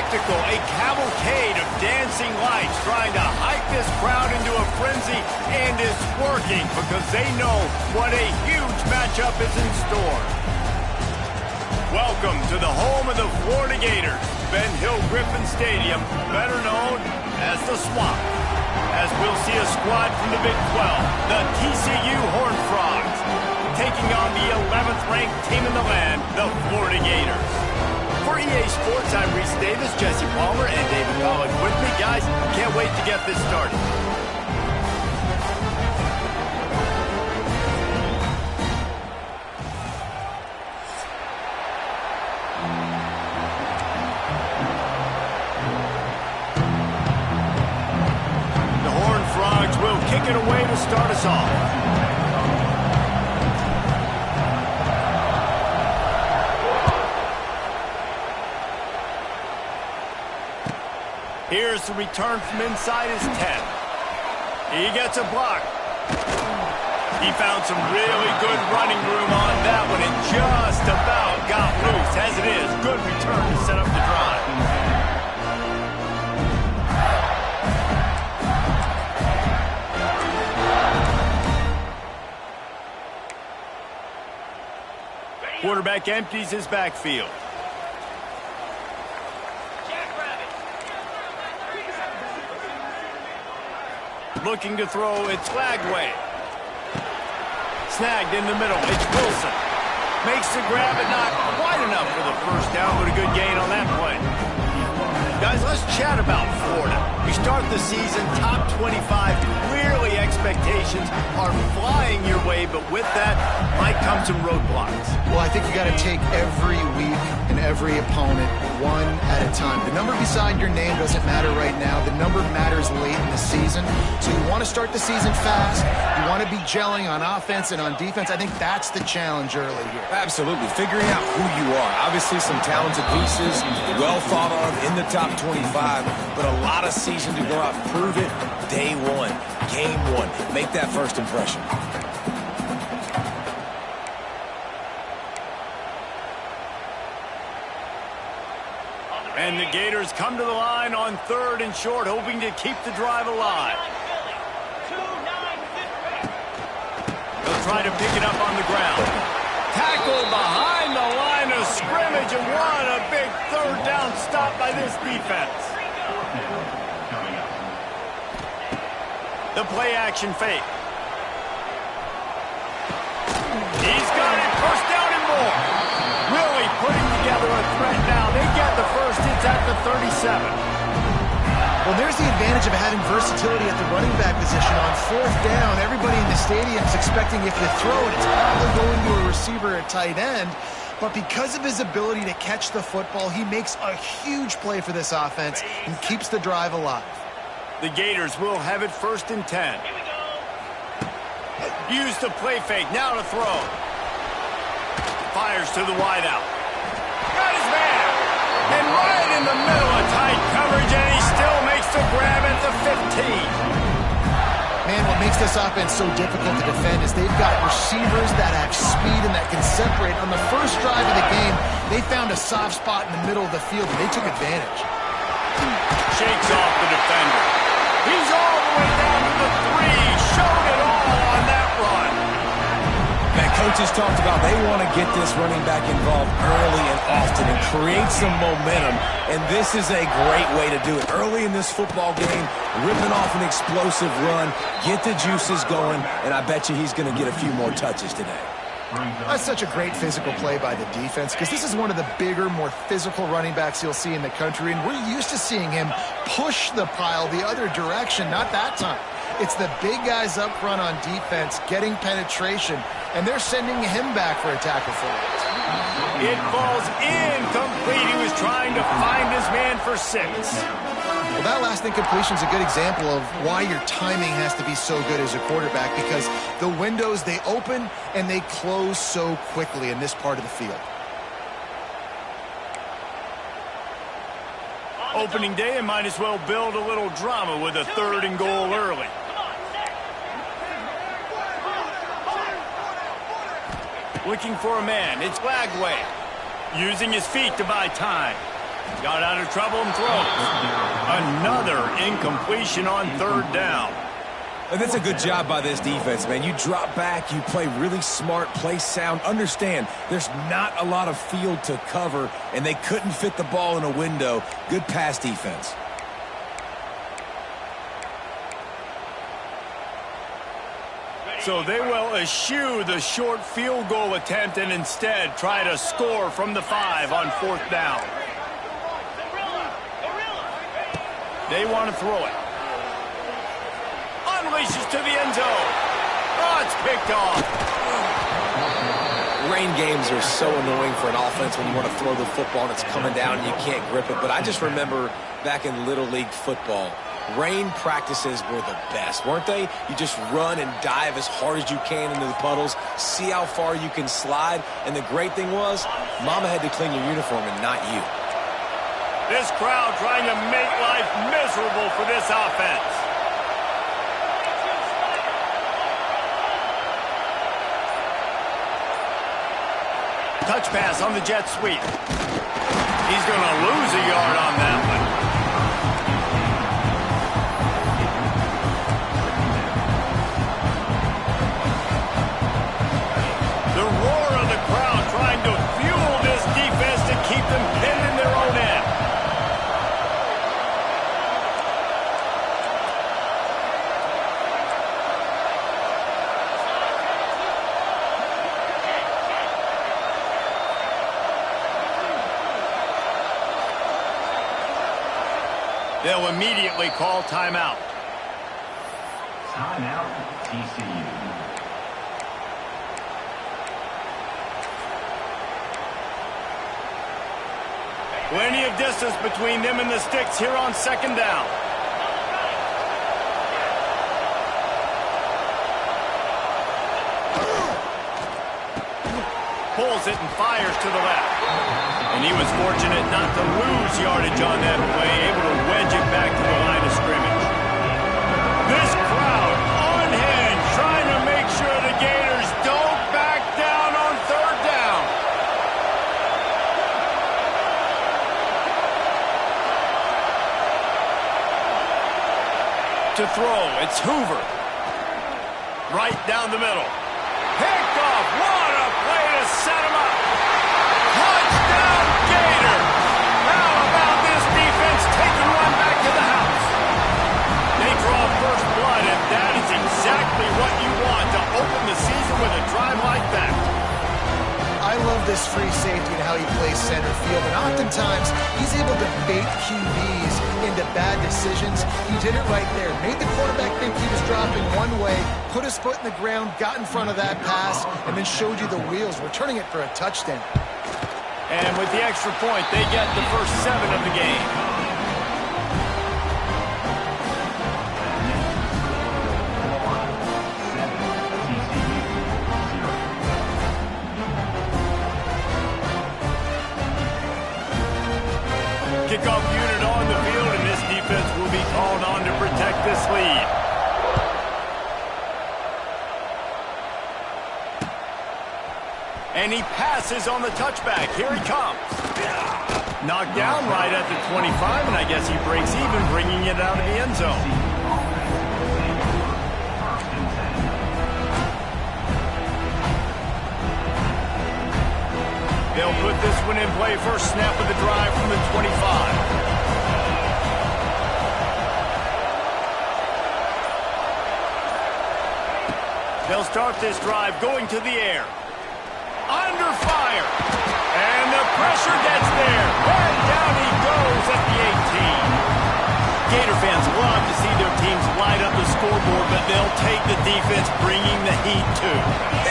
spectacle, a cavalcade of dancing lights trying to hype this crowd into a frenzy, and it's working because they know what a huge matchup is in store. Welcome to the home of the Florida Gators, Ben Hill Griffin Stadium, better known as the Swamp, as we'll see a squad from the Big 12, the TCU Horned Frogs, taking on the 11th ranked team in the land, the Florida Gators. For EA Sports, I'm Reese Davis, Jesse Palmer, and David Collins with me. Guys, can't wait to get this started. The Horned Frogs will kick it away to start us off. Here's the return from inside his 10. He gets a block. He found some really good running room on that one and just about got loose. As it is, good return to set up the drive. Quarterback empties his backfield. Looking to throw, it's Lagway. Snagged in the middle, it's Wilson. Makes the grab, but not quite enough for the first down, but a good gain on that play. Guys, let's chat about Florida. We start the season top 25. Clearly expectations are flying your way, but with that might come some roadblocks. Well, I think you got to take every week and every opponent one at a time. The number beside your name doesn't matter right now. The number matters late in the season. So you want to start the season fast. You want to be gelling on offense and on defense. I think that's the challenge early here. Absolutely. Figuring out who you are. Obviously some talented pieces, well thought of in the top 25, but a lot of season to go out. Prove it day one, game one. Make that first impression. And the Gators come to the line on 3rd and short, hoping to keep the drive alive. They'll try to pick it up on the ground. Tackled behind the line of scrimmage, and what a big 3rd down stop by this defense. The play action fake. He's got it, first down and more. Really putting together a threat now. They get the first. It's at the 37. Well, there's the advantage of having versatility at the running back position. On 4th down, everybody in the stadium is expecting if you throw it, it's probably going to a receiver at tight end. But because of his ability to catch the football, he makes a huge play for this offense and keeps the drive alive. The Gators will have it 1st and 10. Use the play fake. Now to throw. Fires to the wideout. Got his man. And right in the middle of tight coverage, and he still makes the grab at the 15. Man, what makes this offense so difficult to defend is they've got receivers that have speed and that can separate. On the first drive of the game, they found a soft spot in the middle of the field, and they took advantage. Shakes off the defender. He's all the way down to the 3. Showed it all on that run. Man, coaches talked about they want to get this running back involved early and often and create some momentum, and this is a great way to do it. Early in this football game, ripping off an explosive run, get the juices going, and I bet you he's going to get a few more touches today. That's such a great physical play by the defense because this is one of the bigger, more physical running backs you'll see in the country, and we're used to seeing him push the pile the other direction. Not that time. It's the big guys up front on defense getting penetration, and they're sending him back for a tackle for it. It falls incomplete. He was trying to find his man for 6. Well, that last incompletion is a good example of why your timing has to be so good as a quarterback, because the windows, they open and they close so quickly in this part of the field. Opening day, and might as well build a little drama with a 3rd and goal early. Looking for a man, it's Lagway. Using his feet to buy time. Got out of trouble and throws. Another incompletion on third down. And that's a good job by this defense, man. You drop back, you play really smart, play sound. Understand, there's not a lot of field to cover, and they couldn't fit the ball in a window. Good pass defense. So they will eschew the short field goal attempt and instead try to score from the 5 on fourth down. They want to throw it. Unleashes to the end zone. Oh, it's picked off. Rain games are so annoying for an offense when you want to throw the football and it's coming down and you can't grip it. But I just remember back in Little League football, rain practices were the best, weren't they? You just run and dive as hard as you can into the puddles, see how far you can slide. And the great thing was, Mama had to clean your uniform and not you. This crowd trying to make life miserable for this offense. Touch pass on the jet sweep. He's going to lose a yard on that one. The roar of the crowd trying to fuel this defense to keep them pinned in their own end. They'll immediately call timeout. Timeout, TCU. Plenty of distance between them and the sticks here on second down. Pulls it and fires to the left. And he was fortunate not to lose yardage on that play, able to wedge it back to the line of scrimmage. This crowd on hand trying to make sure the Gators don't back down on third down. To throw, it's Hoover. Right down the middle. Picked off. What a play to set him up. Touchdown, Gator! How about this defense taking one back to the house? They draw first blood, and that is exactly what you want to open the season with a drive like that. I love this free safety and how he plays center field, and oftentimes he's able to bait QBs into bad decisions. He did it right there. Made the quarterback think he was dropping one way, put his foot in the ground, got in front of that pass, and then showed you the wheels, returning it for a touchdown. And with the extra point, they get the first 7 of the game. Kickoff unit on the field, and this defense will be called on to protect this lead. And he passes on the touchback. Here he comes. Knocked down right at the 25, and I guess he breaks even, bringing it out of the end zone. They'll put this one in play first snap of the drive from the 25. They'll start this drive going to the air. Under fire. And the pressure gets there. And down he goes at the 18. Gator fans love to see their teams light up the scoreboard, but they'll take the defense bringing the heat too.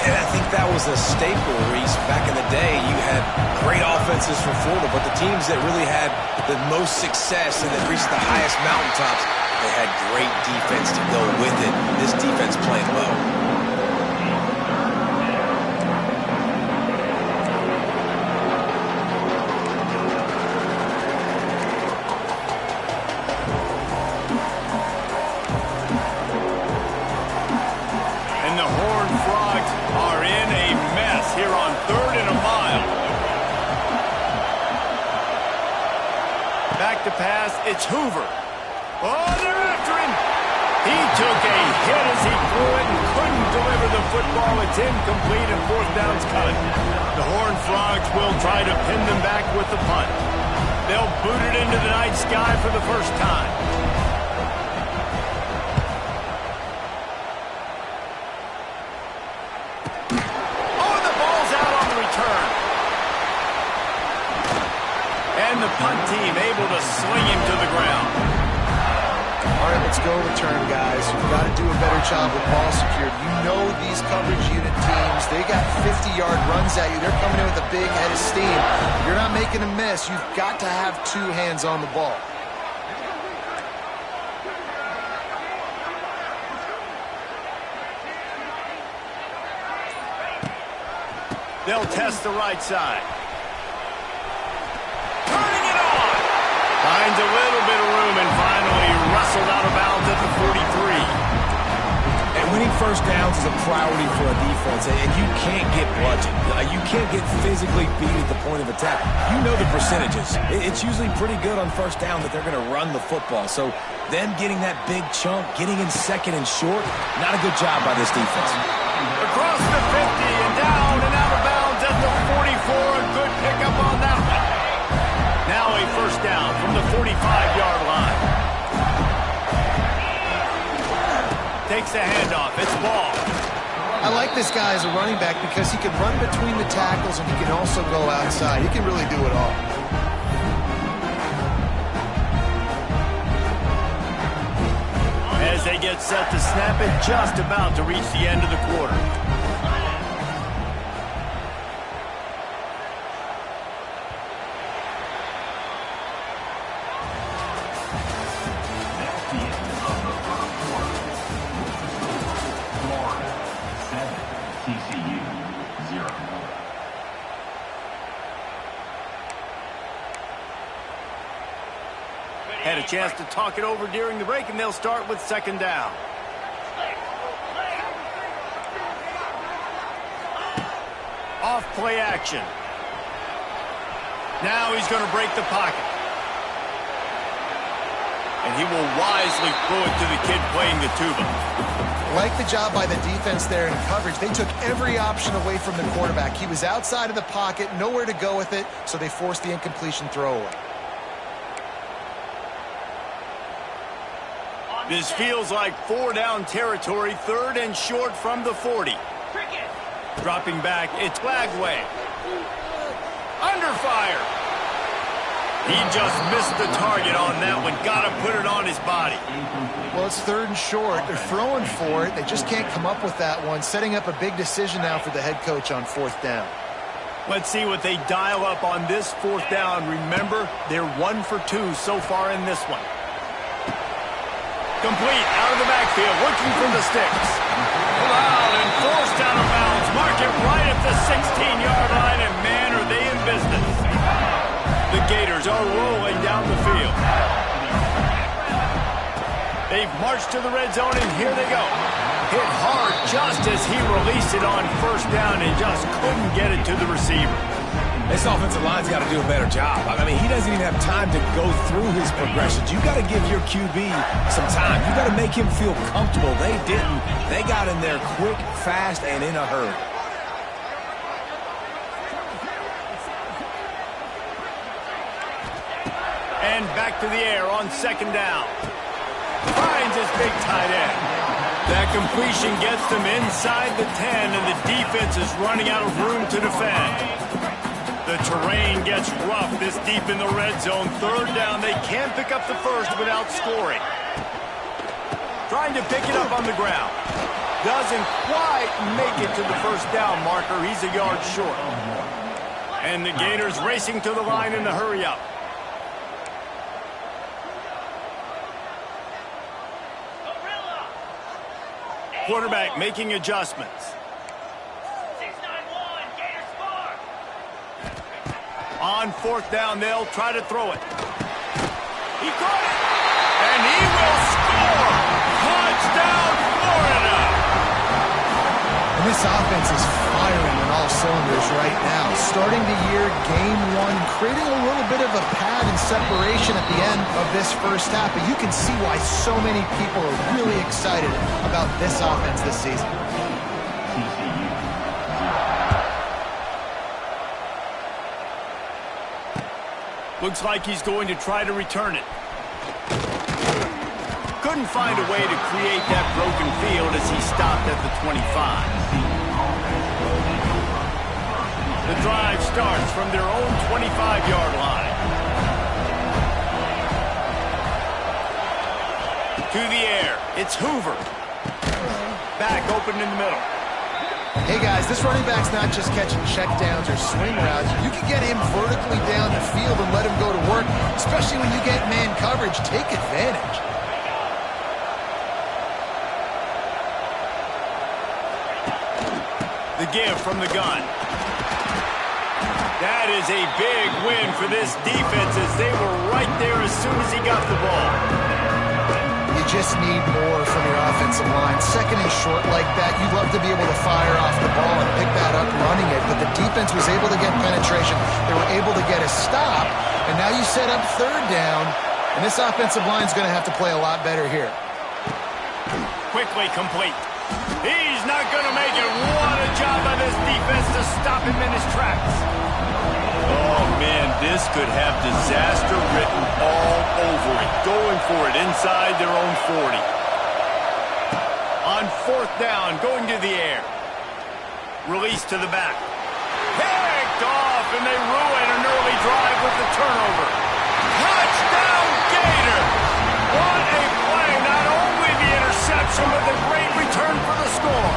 And I think that was a staple, Reese. Back in the day, you had great offenses for Florida, but the teams that really had the most success and that reached the highest mountaintops, they had great defense to go with it. This defense playing well. to pass. It's Hoover. Oh, they're after him. He took a hit as he threw it and couldn't deliver the football. It's incomplete and fourth down's coming. The Horned Frogs will try to pin them back with the punt. They'll boot it into the night sky for the first time. Oh, the ball's out on the return. And the punt team able to sling him to the ground. All right, let's go return, guys. You've got to do a better job with ball security. You know these coverage unit teams, they got 50-yard runs at you. They're coming in with a big head of steam. You're not making a miss. You've got to have two hands on the ball. They'll test the right side. Turning it on. Finds a little bit of room and finally wrestled out of bounds at the 43. And winning first downs is a priority for a defense, and you can't get bludgeoned. You can't get physically beat at the point of attack. You know the percentages. It's usually pretty good on first down that they're going to run the football. So them getting that big chunk, getting in second and short, not a good job by this defense. Across the 50 and down and out of bounds at the 44. A good pickup on that one. Now a first down from the 45-yard line. Takes the handoff. It's ball. I like this guy as a running back because he can run between the tackles and he can also go outside. He can really do it all. As they get set to snap it, just about to reach the end of the quarter. Had a chance to talk it over during the break, and they'll start with second down. Off play action. Now he's going to break the pocket. And he will wisely throw it to the kid playing the tuba. Like the job by the defense there in coverage. They took every option away from the quarterback. He was outside of the pocket, nowhere to go with it, so they forced the incompletion throwaway. This feels like four-down territory, third and short from the 40. Dropping back, it's Flagway. Under fire. He just missed the target on that one. Got to put it on his body. Well, it's third and short. They're throwing for it. They just can't come up with that one. Setting up a big decision now for the head coach on fourth down. Let's see what they dial up on this fourth down. Remember, they're 1 for 2 so far in this one. Complete, out of the backfield, looking for the sticks. Allowed and forced out of bounds. Mark it right at the 16-yard line, and man, are they in business. The Gators are rolling down the field. They've marched to the red zone, and here they go. Hit hard just as he released it on first down and just couldn't get it to the receiver. This offensive line's got to do a better job. I mean, he doesn't even have time to go through his progressions. You got to give your QB some time. You got to make him feel comfortable. They didn't. They got in there quick, fast, and in a hurry. And back to the air on second down. Finds his big tight end. That completion gets them inside the 10, and the defense is running out of room to defend. The terrain gets rough this deep in the red zone. Third down, they can't pick up the first without scoring. Trying to pick it up on the ground. Doesn't quite make it to the first down marker. He's a yard short. And the Gators racing to the line in the hurry-up. Quarterback making adjustments. On fourth down, they'll try to throw it. He caught it, and he will score! Touchdown, Florida! And This offense is firing on all cylinders right now. Starting the year, game one, creating a little bit of a pad and separation at the end of this first half. But you can see why so many people are really excited about this offense this season. Looks like he's going to try to return it. Couldn't find a way to create that broken field as he stopped at the 25. The drive starts from their own 25-yard line. To the air, it's Hoover. Back open in the middle. Hey guys, this running back's not just catching checkdowns or swing routes. You can get him vertically down the field and let him go to work, especially when you get man coverage. Take advantage. The give from the gun. That is a big win for this defense as they were right there as soon as he got the ball. You just need more from your offensive line. Second and short like that, you'd love to be able to fire off the ball and pick that up running it, but the defense was able to get penetration. They were able to get a stop, and now you set up third down, and this offensive line is going to have to play a lot better here. Quickly complete. He's not going to make it. What a job by this defense to stop him in his tracks. Oh, man, this could have disaster written all over it. Going for it inside their own 40. On fourth down, going to the air. Release to the back. Picked off, and they ruin an early drive with the turnover. Touchdown, Gator! What a play. Not only the interception, but the great return for the score.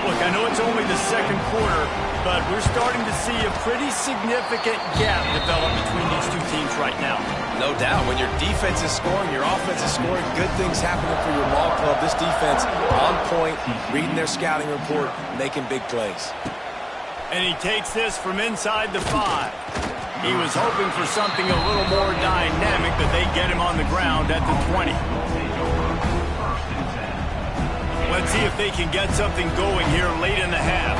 Look, I know it's only the second quarter, but we're starting to see a pretty significant gap develop between these two teams right now. No doubt. When your defense is scoring, your offense is scoring, good things happening for your ball club. This defense on point, reading their scouting report, making big plays. And he takes this from inside the 5. He was hoping for something a little more dynamic, but they get him on the ground at the 20. Let's see if they can get something going here late in the half.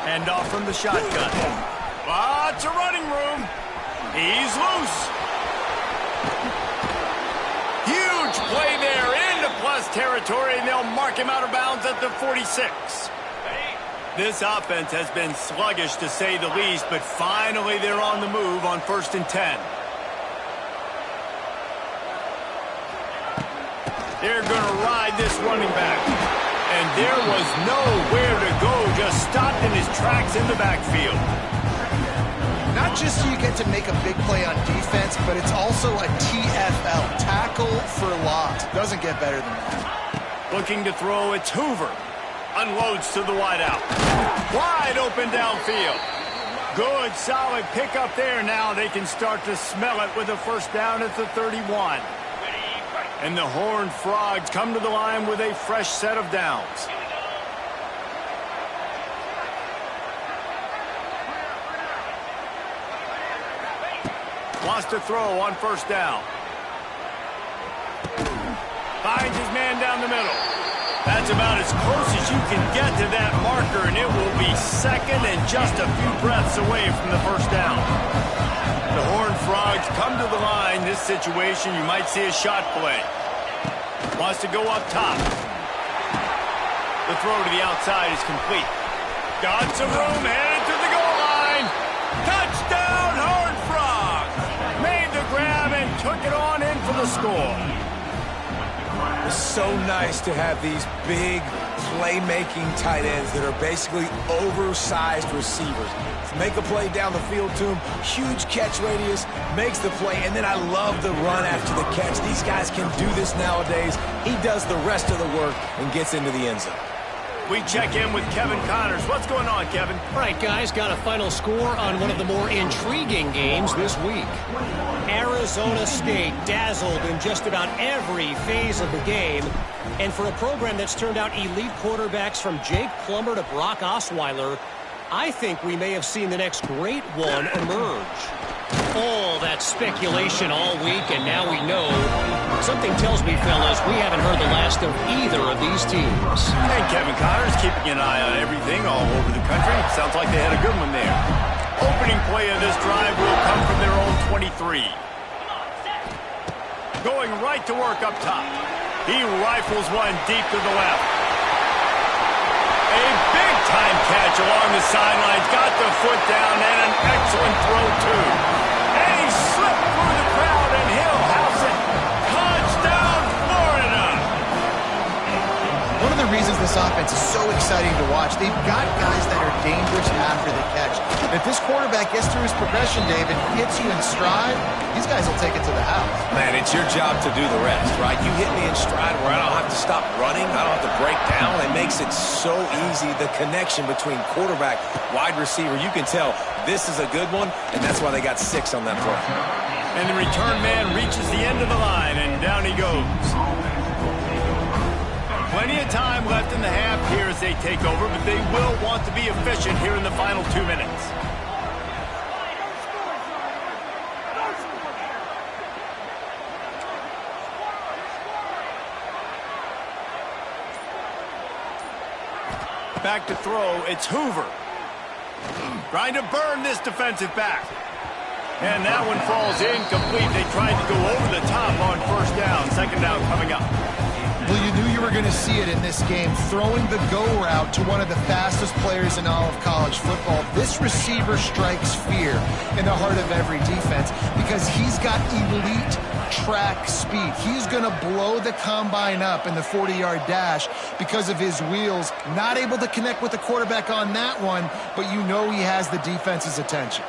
Hand off from the shotgun. Lots of running room. He's loose. Huge play there into plus territory, and they'll mark him out of bounds at the 46. This offense has been sluggish, to say the least, but finally they're on the move on 1st and 10. They're going to ride this running back. And there was nowhere to go, just stopped in his tracks in the backfield. Not just so you get to make a big play on defense, but it's also a TFL, tackle for loss. Doesn't get better than that. Looking to throw, it's Hoover. Unloads to the wideout. Wide open downfield. Good, solid pickup there. Now they can start to smell it with a first down at the 31. And the Horned Frogs come to the line with a fresh set of downs. Wants to throw on first down. Finds his man down the middle. That's about as close as you can get to that marker, and it will be second and just a few breaths away from the first down. The Horned Frogs come to the line. This situation, you might see a shot play. Wants to go up top. The throw to the outside is complete. Got some room, headed to the goal line. Touchdown, Horned Frogs! Made the grab and took it on in for the score. It's so nice to have these big playmaking tight ends that are basically oversized receivers. Make a play down the field to him, huge catch radius, makes the play, and then I love the run after the catch. These guys can do this nowadays. He does the rest of the work and gets into the end zone. We check in with Kevin Connors. What's going on, Kevin? All right, guys, got a final score on one of the more intriguing games this week. Arizona State dazzled in just about every phase of the game. And for a program that's turned out elite quarterbacks from Jake Plummer to Brock Osweiler, I think we may have seen the next great one emerge. All that speculation all week, and now we know. Something tells me, fellas, we haven't heard the last of either of these teams. And Kevin Connor's keeping an eye on everything all over the country. Sounds like they had a good one there. Opening play of this drive will come from their own 23. Going right to work up top. He rifles one deep to the left. A big-time catch along the sidelines. Got the foot down and an excellent throw, too. And he slipped through the crowd, and he'll house it. Touchdown, Florida! One of the reasons this offense is so exciting to watch, they've got guys that are dangerous after the catch. If this quarterback gets through his progression, David, hits you in stride, these guys will take it to the house. Man, it's your job to do the rest, right? You hit me in stride where I don't have to stop running. I don't have to break down. It makes it so easy, the connection between quarterback, wide receiver. You can tell this is a good one, and that's why they got 6 on that play. And the return man reaches the end of the line, and down he goes. Plenty of time left in the half here as they take over, but they will want to be efficient here in the final 2 minutes. Back to throw, it's Hoover. Trying to burn this defensive back. And that one falls incomplete. They tried to go over the top on first down. Second down coming up. Well, you knew you were going to see it in this game, throwing the go route to one of the fastest players in all of college football. This receiver strikes fear in the heart of every defense because he's got elite track speed. He's going to blow the combine up in the 40-yard dash because of his wheels. Not able to connect with the quarterback on that one, but you know he has the defense's attention.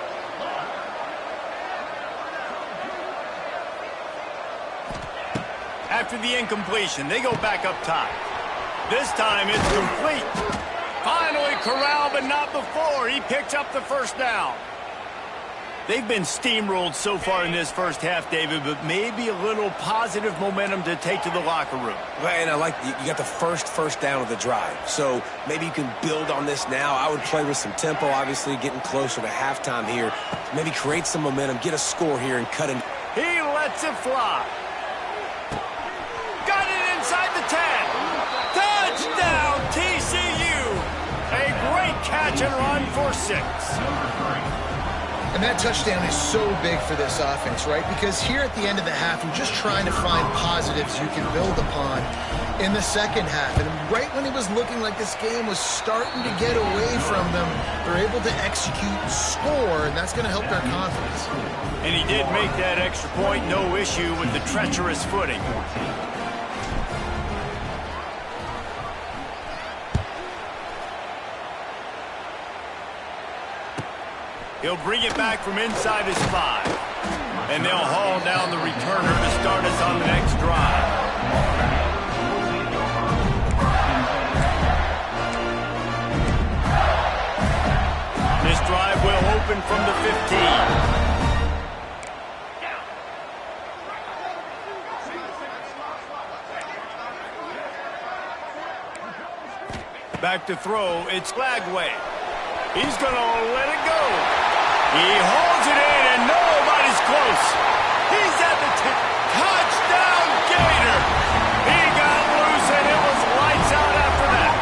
After the incompletion, they go back up top. This time it's complete. Finally corralled, but not before. He picks up the first down. They've been steamrolled so far in this first half, David, but maybe a little positive momentum to take to the locker room. Well, and I like you got the first down of the drive, so maybe you can build on this now. I would play with some tempo, obviously getting closer to halftime here. Maybe create some momentum, get a score here, and cut in. He lets it fly. Got it inside the 10. Touchdown, TCU. A great catch and run for 6. And that touchdown is so big for this offense, right? Because here at the end of the half, you're just trying to find positives you can build upon in the second half. And right when it was looking like this game was starting to get away from them, they're able to execute, score, and that's going to help their confidence. And he did make that extra point, no issue with the treacherous footing. He'll bring it back from inside his 5. And they'll haul down the returner to start us on the next drive. This drive will open from the 15. Back to throw, it's Lagway. He's going to let it go. He holds it in, and nobody's close. He's at the tip. Touchdown, Gator. He got loose, and it was lights out after that.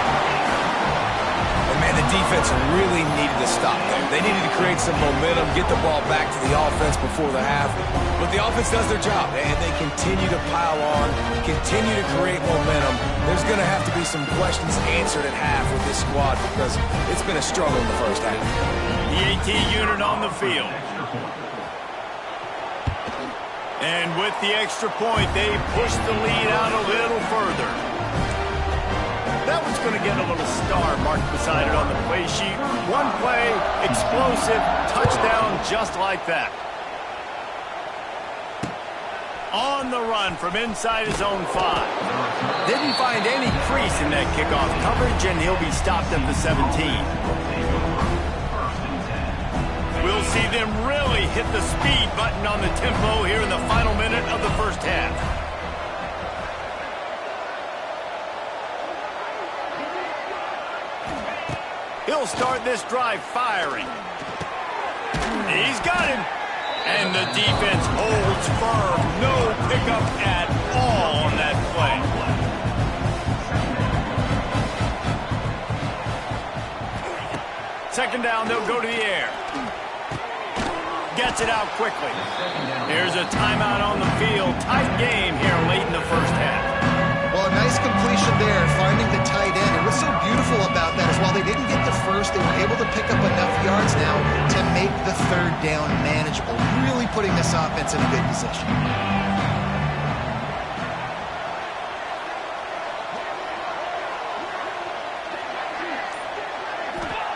And, man, the defense really needed to stop them. They needed to create some momentum, get the ball back to the offense before the half. But the offense does their job, and they continue to pile on, continue to create momentum. There's going to have to be some questions answered at half with this squad because it's been a struggle in the first half. The AT unit on the field. And with the extra point, they push the lead out a little further. That one's going to get a little star marked beside it on the play sheet. One play, explosive, touchdown just like that. On the run from inside his own 5. Didn't find any crease in that kickoff coverage, and he'll be stopped at the 17. We'll see them really hit the speed button on the tempo here in the final minute of the first half. He'll start this drive firing. He's got him. And the defense holds firm. No pickup at all on that play. Second down, they'll go to the air. Gets it out quickly. Here's a timeout on the field. Tight game here late in the first half. Well, a nice completion there, finding the tight end. And what's so beautiful about that is while they didn't get the first, they were able to pick up enough yards now to make the third down manageable, really putting this offense in a good position.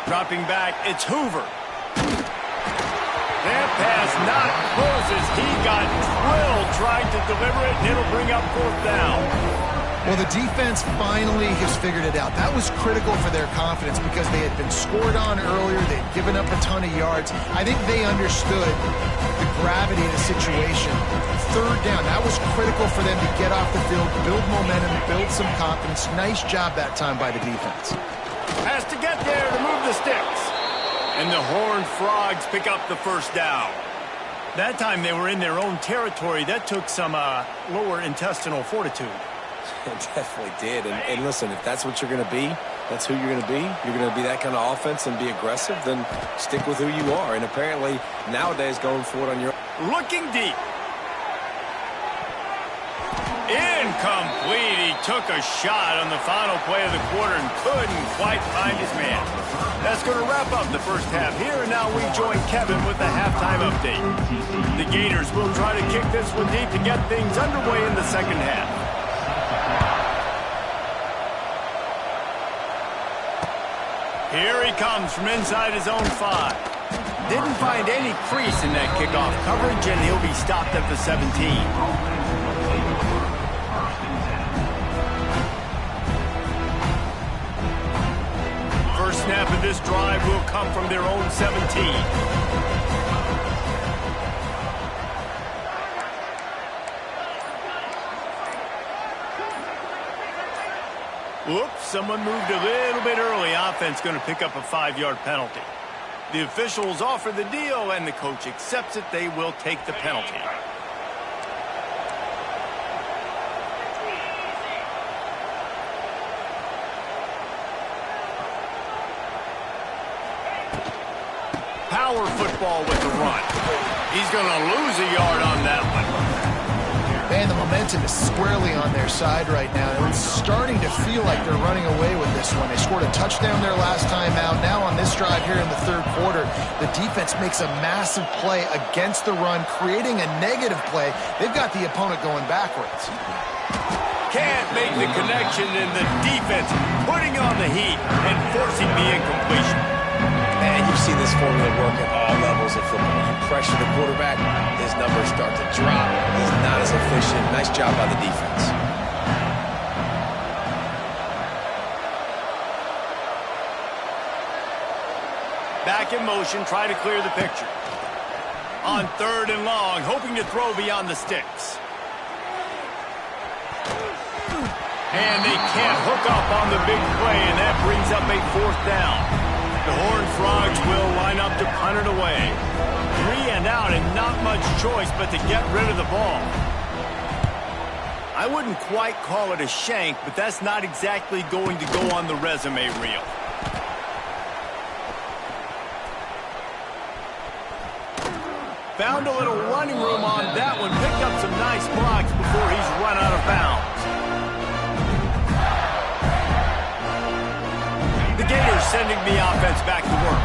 Dropping back, it's Hoover. That pass not close as he got drilled trying to deliver it, and it'll bring up fourth down. Well, the defense finally has figured it out. That was critical for their confidence because they had been scored on earlier. They'd given up a ton of yards. I think they understood the gravity of the situation. Third down, that was critical for them to get off the field, build momentum, build some confidence. Nice job that time by the defense. Has to get there to move the sticks. And the Horned Frogs pick up the first down. That time they were in their own territory. That took some lower intestinal fortitude. It definitely did. And listen, if that's what you're going to be, that's who you're going to be. You're going to be that kind of offense and be aggressive, then stick with who you are. And apparently nowadays going for it on your... Looking deep. Incomplete. He took a shot on the final play of the quarter and couldn't quite find his man. That's going to wrap up the first half here, and now we join Kevin with the halftime update. The Gators will try to kick this one deep to get things underway in the second half. Here he comes from inside his own 5. Didn't find any crease in that kickoff coverage, and he'll be stopped at the 17. First snap of this drive will come from their own 17. Whoops, someone moved a little bit early. Offense going to pick up a 5-yard penalty. The officials offer the deal, and the coach accepts it. They will take the penalty. Power football with the run. He's going to lose a yard on that one. And the momentum is squarely on their side right now. And it's starting to feel like they're running away with this one. They scored a touchdown their last time out. Now on this drive here in the third quarter, the defense makes a massive play against the run, creating a negative play. They've got the opponent going backwards. Can't make the connection, and the defense putting on the heat and forcing the incompletion. Man, you've seen this formula work at all levels of football. You pressure the quarterback, his numbers start to drop. He's not as efficient. Nice job by the defense. Back in motion, try to clear the picture. On third and long, hoping to throw beyond the sticks. And they can't hook up on the big play, and that brings up a fourth down. The Horned Frogs will line up to punt it away. 3 and out, and not much choice but to get rid of the ball. I wouldn't quite call it a shank, but that's not exactly going to go on the resume reel. Found a little running room on that one. Picked up some nice blocks before he's run out of bounds. The Gators sending the offense back to work.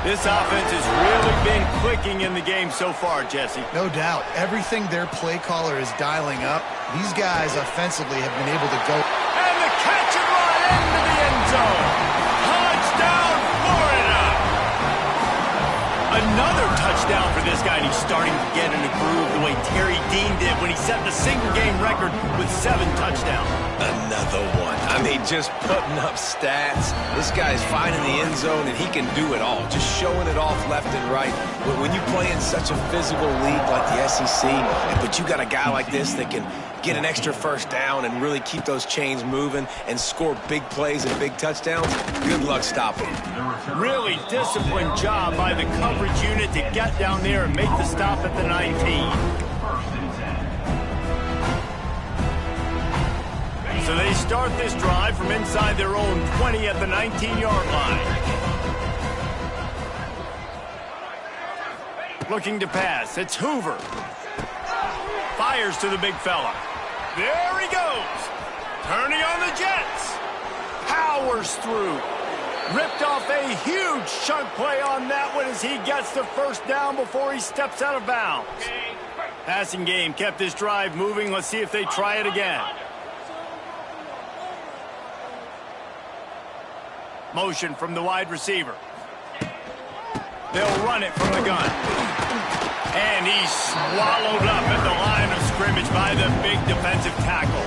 This offense has really been clicking in the game so far, Jesse. No doubt. Everything their play caller is dialing up, these guys offensively have been able to go. And the catch and run into the end zone. Touchdown, Florida! Another touchdown for this guy, and he's starting to get in a groove the way Terry Dean did when he set the single-game record with 7 touchdowns. Another one. I mean, than just putting up stats. This guy's finding the end zone, and he can do it all, just showing it off left and right. But when you play in such a physical league like the SEC, but you got a guy like this that can get an extra first down and really keep those chains moving and score big plays and big touchdowns, good luck stopping him. Really disciplined job by the coverage unit to get down there and make the stop at the 19. So they start this drive from inside their own 20 at the 19-yard line. Looking to pass, it's Hoover. Fires to the big fella. There he goes. Turning on the Jets. Powers through. Ripped off a huge chunk play on that one as he gets the first down before he steps out of bounds. Passing game kept this drive moving. Let's see if they try it again. Motion from the wide receiver. They'll run it from the gun. And he's swallowed up at the line of scrimmage by the big defensive tackle.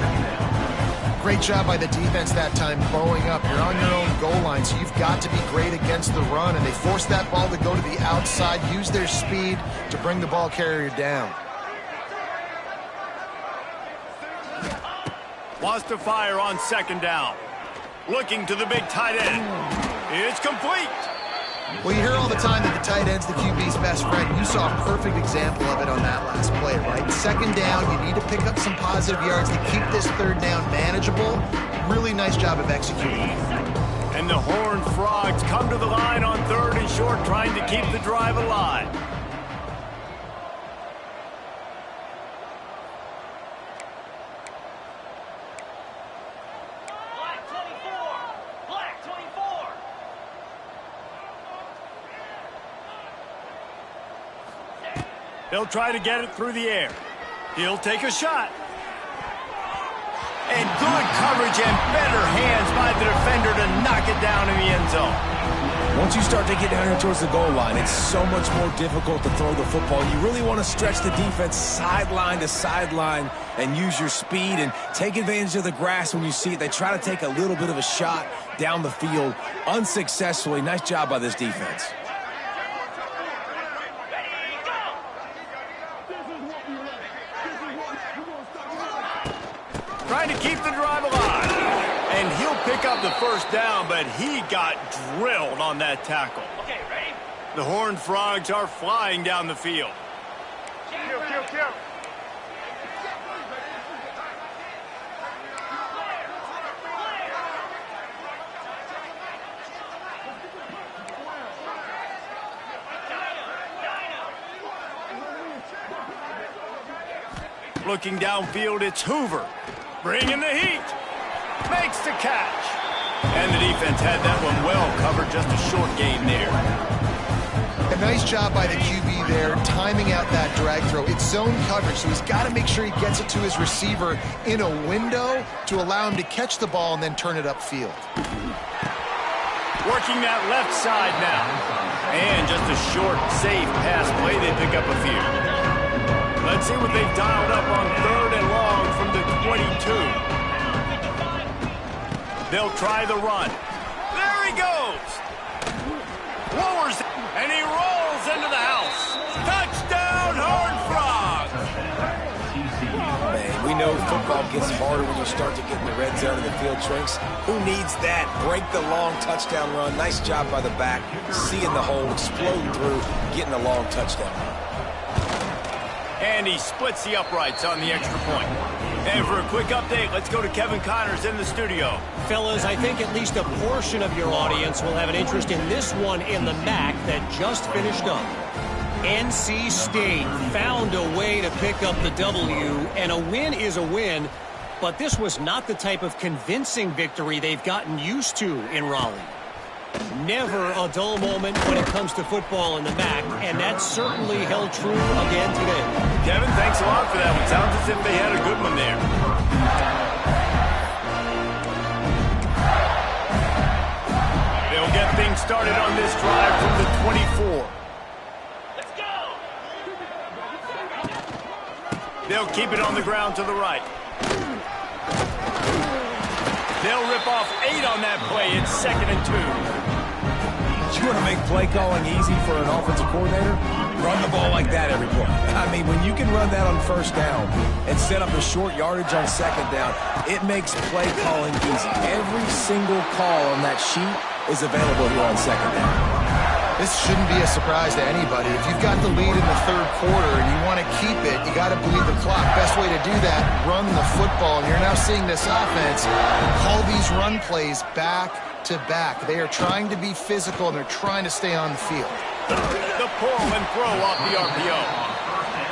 Great job by the defense that time, bowing up. You're on your own goal line, so you've got to be great against the run. And they forced that ball to go to the outside, use their speed to bring the ball carrier down. Wants to fire on second down. Looking to the big tight end. It's complete. Well, you hear all the time that the tight end's the QB's best friend. You saw a perfect example of it on that last play, right? Second down, you need to pick up some positive yards to keep this third down manageable. Really nice job of executing. And the Horned Frogs come to the line on third and short, trying to keep the drive alive. He'll try to get it through the air. He'll take a shot. And good coverage and better hands by the defender to knock it down in the end zone. Once you start to get down here towards the goal line, it's so much more difficult to throw the football. You really want to stretch the defense sideline to sideline and use your speed and take advantage of the grass when you see it. They try to take a little bit of a shot down the field unsuccessfully. Nice job by this defense. Trying to keep the drive alive. And he'll pick up the first down, but he got drilled on that tackle. Okay, ready? The Horned Frogs are flying down the field. Kill. Looking downfield, it's Hoover. Bringing the heat. Makes the catch. And the defense had that one well covered. Just a short gain there. A nice job by the QB there, timing out that drag throw. It's zone coverage, so he's got to make sure he gets it to his receiver in a window to allow him to catch the ball and then turn it upfield. Working that left side now. And just a short, safe pass play. They pick up a few. Let's see what they've dialed up on third and long from the 22. They'll try the run. There he goes. Lowers it, and he rolls into the house. Touchdown, Horned Frogs. Man, we know football gets harder when you start to get in the red zone and the field shrinks. Who needs that? Break the long touchdown run. Nice job by the back. Seeing the hole, exploding through, getting a long touchdown run. And he splits the uprights on the extra point. And for a quick update, let's go to Kevin Connors in the studio. Fellas, I think at least a portion of your audience will have an interest in this one in the MAC that just finished up. NC State found a way to pick up the W, and a win is a win, but this was not the type of convincing victory they've gotten used to in Raleigh. Never a dull moment when it comes to football in the MAC, and that certainly held true again today. Kevin, thanks a lot for that one. Sounds as if they had a good one there. They'll get things started on this drive from the 24. Let's go! They'll keep it on the ground to the right. They'll They'll rip off 8 on that play. It's 2nd and 2. You want to make play calling easy for an offensive coordinator? Run the ball like that every play. I mean, when you can run that on first down and set up a short yardage on second down, it makes play calling easy. Every single call on that sheet is available here on second down. This shouldn't be a surprise to anybody. If you've got the lead in the third quarter and you want to keep it, you got to bleed the clock. Best way to do that, run the football. And you're now seeing this offense call these run plays back to back. They are trying to be physical, and they're trying to stay on the field. The pull and throw off the RPO.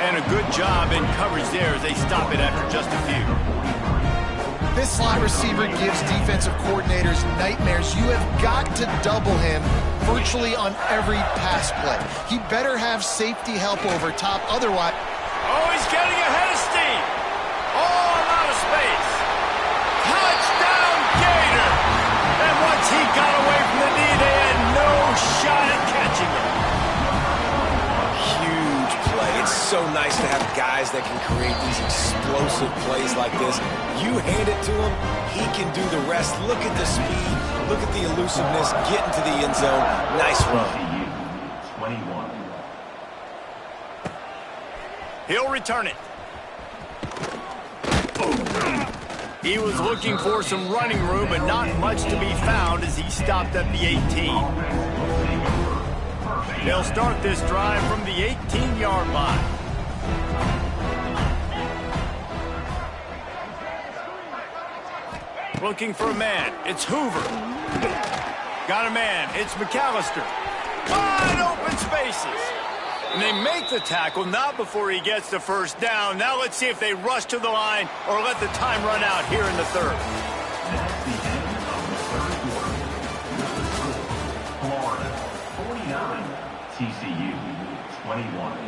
And a good job in coverage there as they stop it after just a few. This slot receiver gives defensive coordinators nightmares. You have got to double him virtually on every pass play. He better have safety help over top. Otherwise... Oh, he's getting ahead of steam. Oh, I'm out of space. Touchdown, Gator. And once he got away from the knee, they had no shot at catching him. Huge play. It's so nice to have guys that can create these explosive plays like this. You hand it to him, he can do the rest. Look at the speed. Look at the elusiveness. Get into the end zone. Nice run. 21. He'll return it. He was looking for some running room, but not much to be found as he stopped at the 18. They'll start this drive from the 18-yard line. Looking for a man. It's Hoover. Got a man. It's McAllister. Wide open spaces. And they make the tackle, not before he gets the first down. Now let's see if they rush to the line or let the time run out here in the third. That's the end of the third quarter. Florida, 49. TCU, 21.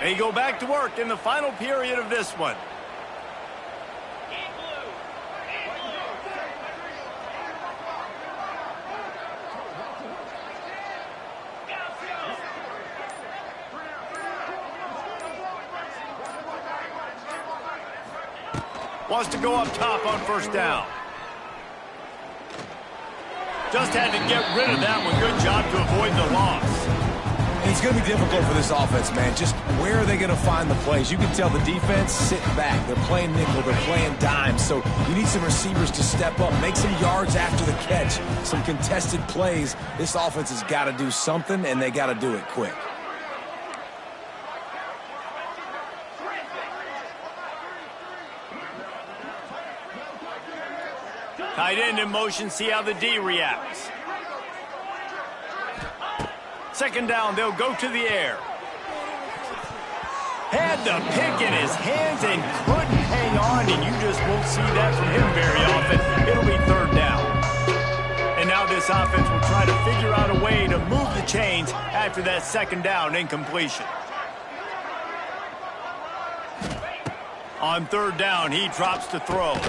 They go back to work in the final period of this one. Wants to go up top on first down. Just had to get rid of that one. Good job to avoid the loss. It's going to be difficult for this offense, man. Just where are they going to find the plays? You can tell the defense sitting back. They're playing nickel. They're playing dime. So you need some receivers to step up, make some yards after the catch, some contested plays. This offense has got to do something, and they got to do it quick. Tight end in motion, see how the D reacts. Second down, they'll go to the air. Had the pick in his hands and couldn't hang on, and you just won't see that from him very often. It'll be third down. And now this offense will try to figure out a way to move the chains after that second down incompletion. On third down, he drops to throw.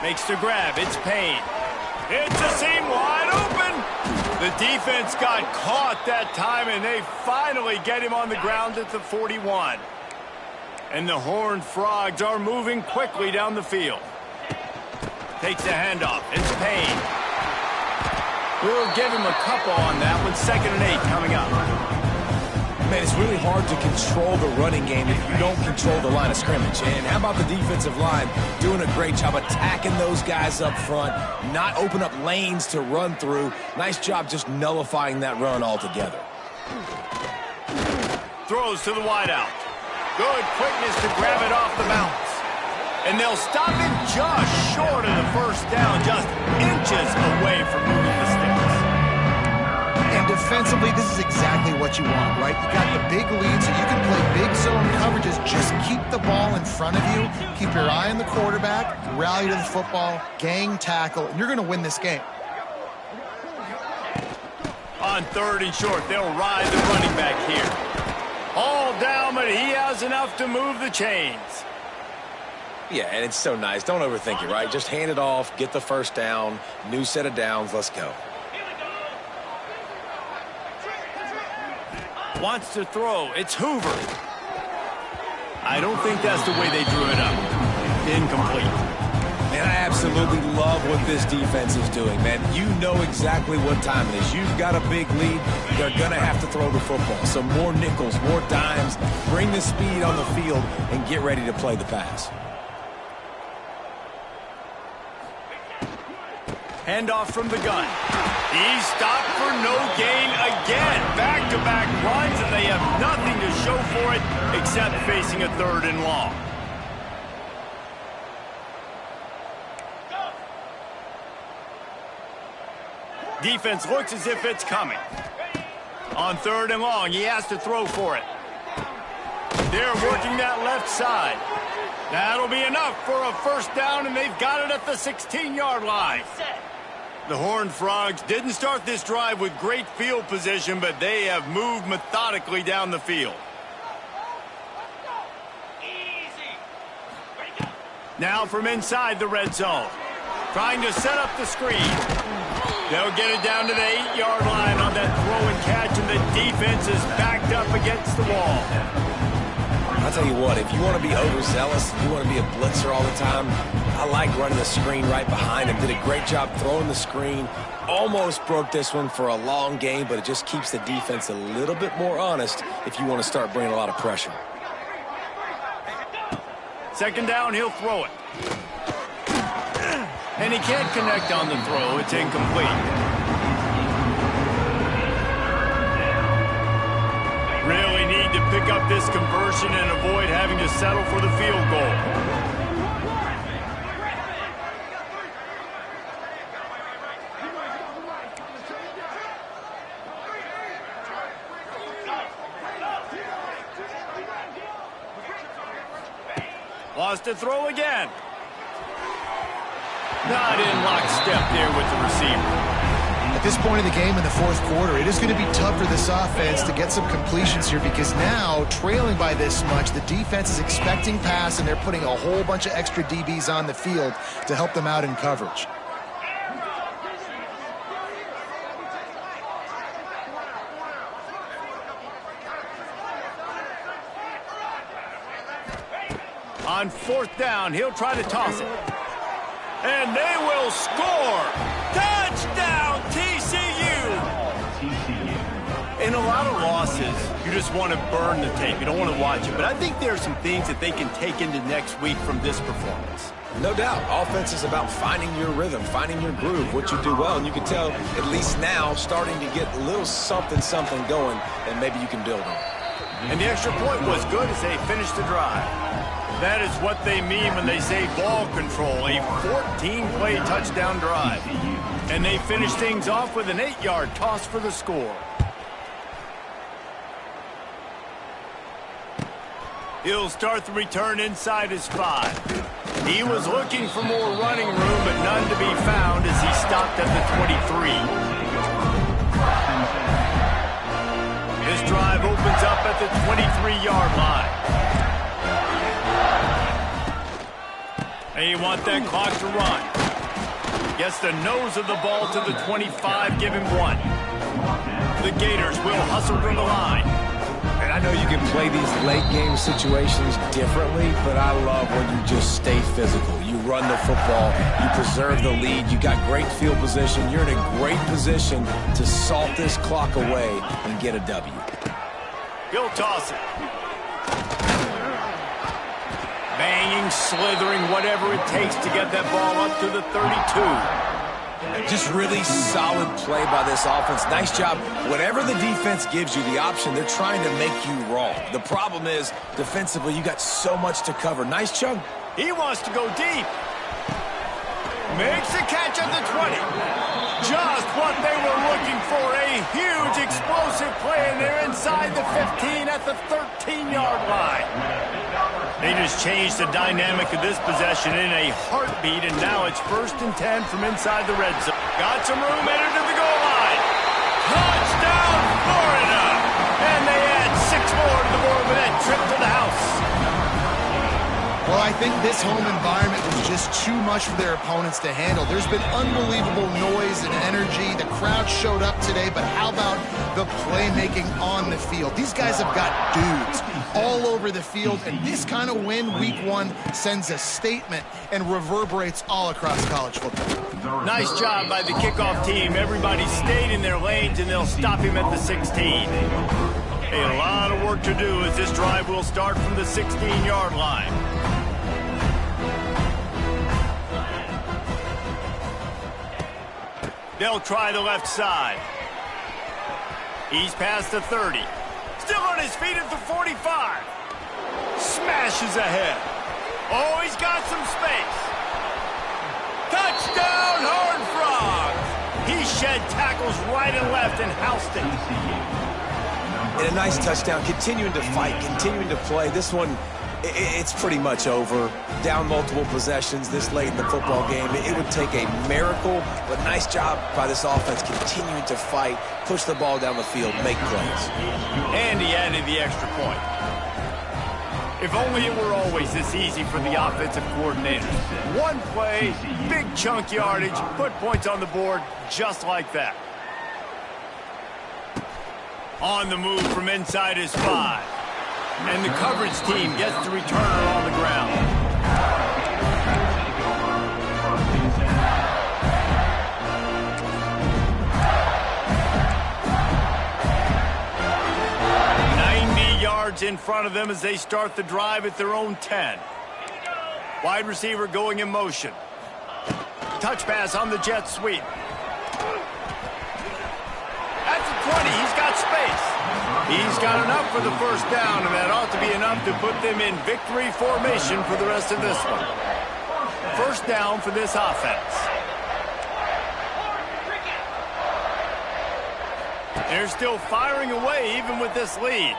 Makes the grab. It's Payne. It's a seam wide open. The defense got caught that time, and they finally get him on the ground at the 41. And the Horned Frogs are moving quickly down the field. Takes the handoff. It's Payne. We'll give him a couple on that one. 2nd and 8 coming up. Man, it's really hard to control the running game if you don't control the line of scrimmage. And how about the defensive line doing a great job attacking those guys up front, not open up lanes to run through. Nice job just nullifying that run altogether. Throws to the wideout. Good quickness to grab it off the bounce. And they'll stop it just short of the first down, just inches away from moving the sticks. And defensively, this is exactly what you want, right? You got the big lead, so you can play big zone coverages. Just keep the ball in front of you. Keep your eye on the quarterback. Rally to the football. Gang tackle. And you're going to win this game. On third and short, they'll ride the running back here. All down, but he has enough to move the chains. Yeah, and it's so nice. Don't overthink it, right? Just hand it off, get the first down, new set of downs, let's go. Wants to throw. It's Hoover. I don't think that's the way they drew it up. Incomplete. absolutely love what this defense is doing, man. You know exactly what time it is. You've got a big lead. They're going to have to throw the football. So more nickels, more dimes, bring the speed on the field, and get ready to play the pass. Handoff from the gun. He's stopped for no gain again. Back-to-back runs, and they have nothing to show for it except facing a 3rd and long. Defense looks as if it's coming. On 3rd and long, he has to throw for it. They're working that left side. That'll be enough for a 1st down, and they've got it at the 16-yard line. The Horned Frogs didn't start this drive with great field position, but they have moved methodically down the field. Now from inside the red zone. Trying to set up the screen. They'll get it down to the 8-yard line on that throw and catch, and the defense is backed up against the wall. I'll tell you what, if you want to be overzealous, if you want to be a blitzer all the time, I like running the screen right behind him. Did a great job throwing the screen. Almost broke this one for a long game, but it just keeps the defense a little bit more honest if you want to start bringing a lot of pressure. 2nd down, he'll throw it. And he can't connect on the throw. It's incomplete. Really need to pick up this conversion and avoid having to settle for the field goal. Lost a throw again. Not in lockstep there with the receiver. At this point in the game in the 4th quarter, it is going to be tough for this offense to get some completions here because now, trailing by this much, the defense is expecting pass, and they're putting a whole bunch of extra DBs on the field to help them out in coverage. On 4th down, he'll try to toss it. And they will score! Touchdown, TCU! In a lot of losses, you just want to burn the tape. You don't want to watch it. But I think there are some things that they can take into next week from this performance. No doubt. Offense is about finding your rhythm, finding your groove, what you do well. And you can tell, at least now, starting to get a little something going, and maybe you can build on it. And the extra point was good as they finished the drive. That is what they mean when they say ball control, a 14-play touchdown drive. And they finish things off with an 8-yard toss for the score. He'll start the return inside his 5. He was looking for more running room, but none to be found as he stopped at the 23. This drive opens up at the 23-yard line. And you want that clock to run. Gets the nose of the ball to the 25, give him 1. The Gators will hustle from the line. And I know you can play these late game situations differently, but I love when you just stay physical. You run the football, you preserve the lead, you got great field position, you're in a great position to salt this clock away and get a W. He'll toss it. Banging, slithering, whatever it takes to get that ball up to the 32. Just really solid play by this offense. Nice job. Whatever the defense gives you the option, they're trying to make you wrong. The problem is, defensively, you got so much to cover. Nice chunk. He wants to go deep. Makes the catch at the 20. Just what they were looking for. A huge explosive play, and they're inside the 15 at the 13-yard line. They just changed the dynamic of this possession in a heartbeat, and now it's 1st and 10 from inside the red zone. Got some room, headed to the goal line. Touchdown, Florida! And they add 6 more to the board with that trip to the house. Well, I think this home environment was just too much for their opponents to handle. There's been unbelievable noise and energy. The crowd showed up today, but how about the playmaking on the field? These guys have got dudes all over the field, and this kind of win week 1 sends a statement and reverberates all across college football. Nice job by the kickoff team. Everybody stayed in their lanes, and they'll stop him at the 16. A lot of work to do as this drive will start from the 16-yard line. They'll try the left side. He's past the 30. Still on his feet at the 45. Smashes ahead. Oh, he's got some space. Touchdown, Horned Frogs! He shed tackles right and left and housed it. And a nice touchdown, continuing to fight, continuing to play. This one, it's pretty much over. Down multiple possessions this late in the football game. It would take a miracle, but nice job by this offense continuing to fight, push the ball down the field, make plays. And he added the extra point. If only it were always this easy for the offensive coordinators. One play, big chunk yardage, put points on the board just like that. On the move from inside his 5. And the coverage team gets the returner on the ground. Yards in front of them as they start the drive at their own 10. Wide receiver going in motion. Touch pass on the jet sweep. At the 20, he's got space. He's got enough for the first down, and that ought to be enough to put them in victory formation for the rest of this one. First down for this offense. They're still firing away even with this lead.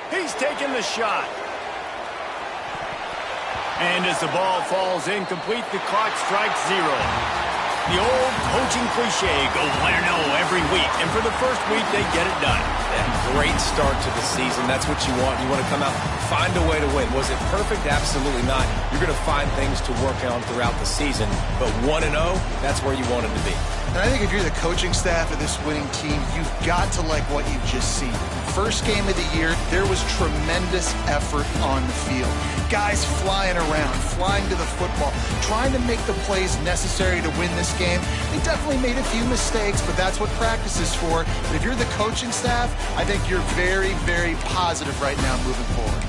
He's taking the shot. And as the ball falls incomplete, the clock strikes 0. The old coaching cliche, go win or no every week. And for the first week, they get it done. Yeah, great start to the season. That's what you want. You want to come out, find a way to win. Was it perfect? Absolutely not. You're going to find things to work on throughout the season. But 1-0, that's where you wanted to be. And I think if you're the coaching staff of this winning team, you've got to like what you've just seen. First game of the year, there was tremendous effort on the field. Guys flying around, flying to the football, trying to make the plays necessary to win this game. They definitely made a few mistakes, but that's what practice is for. But if you're the coaching staff, I think you're very, very positive right now moving forward.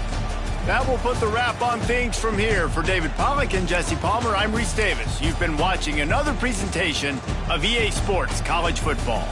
That will put the wrap on things from here. For David Pollack and Jesse Palmer, I'm Reese Davis. You've been watching another presentation of EA Sports College Football.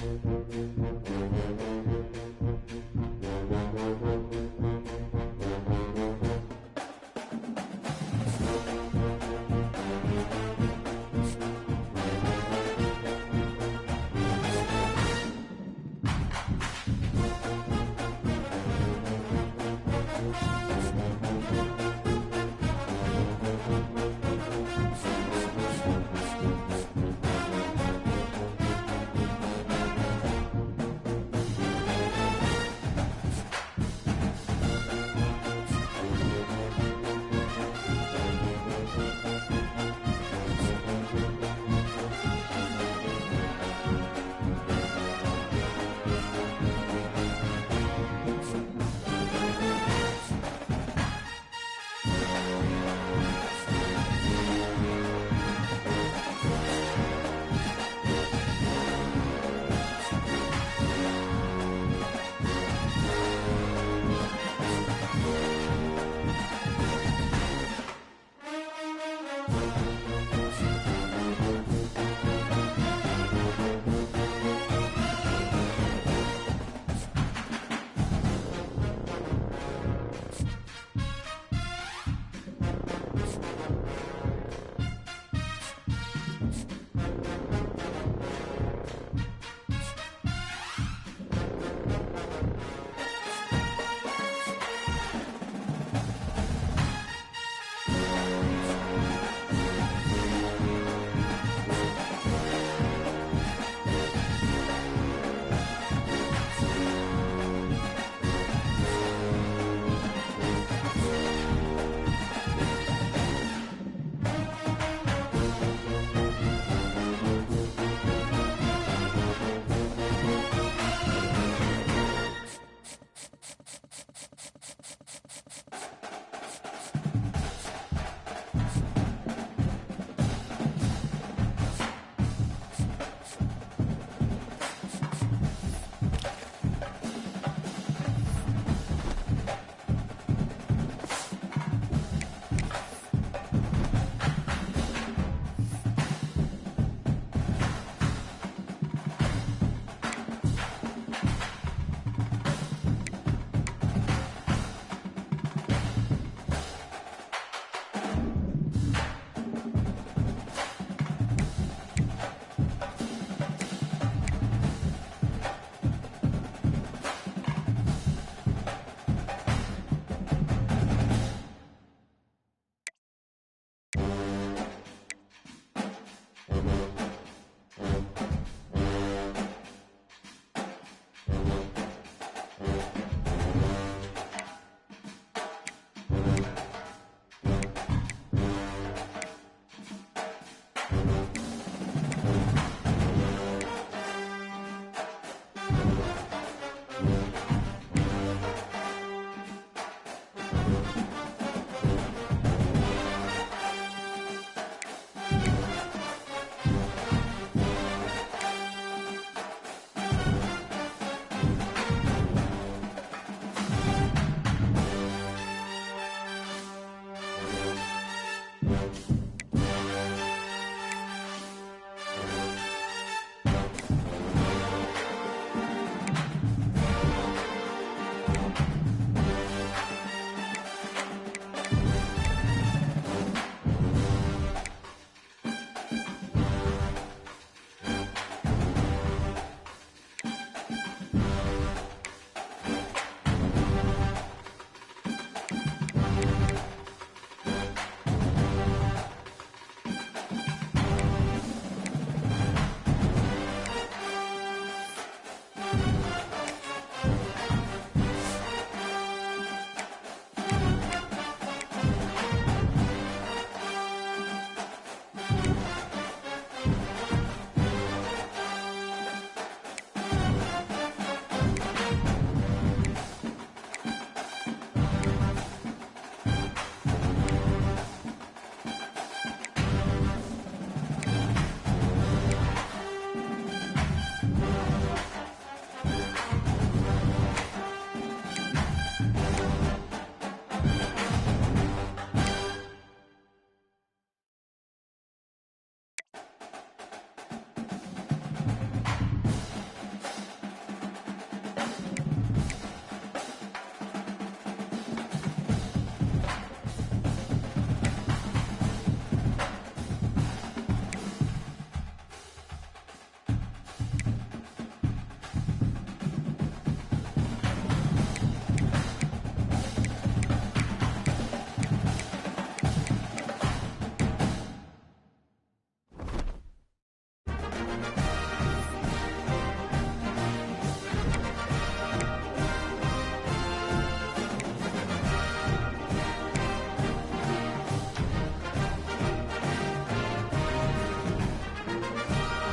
Arizona.